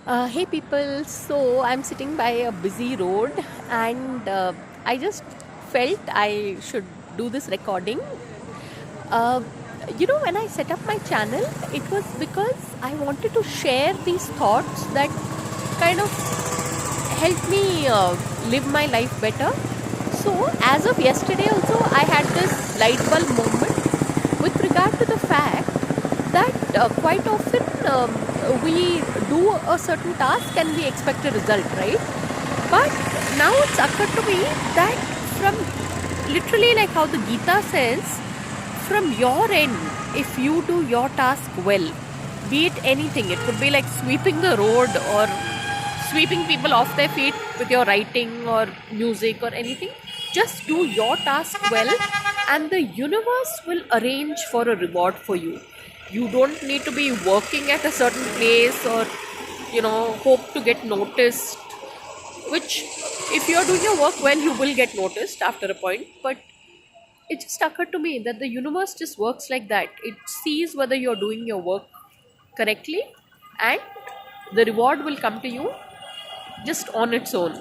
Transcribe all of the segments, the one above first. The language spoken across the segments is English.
Hey people, so I'm sitting by a busy road and I just felt I should do this recording. Uh, when I set up my channel, it was because I wanted to share these thoughts that kind of help me live my life better. So, as of yesterday, also, I had this light bulb moment with regard to the fact that quite often we do a certain task and we expect a result, right? But now it's occurred to me that from literally like how the Gita says, from your end, if you do your task well, be it anything, it could be like sweeping the road or sweeping people off their feet with your writing or music or anything, just do your task well and the universe will arrange for a reward for you. You don't need to be working at a certain place or hope to get noticed, which if you're doing your work well you will get noticed after a point. But it just occurred to me that the universe just works like that. It sees whether you're doing your work correctly and the reward will come to you just on its own.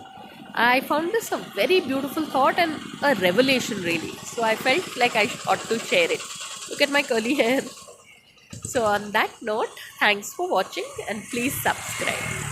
I found this a very beautiful thought and a revelation, really. So I felt like I ought to share it. Look at my curly hair. So, on that note, thanks for watching and please subscribe.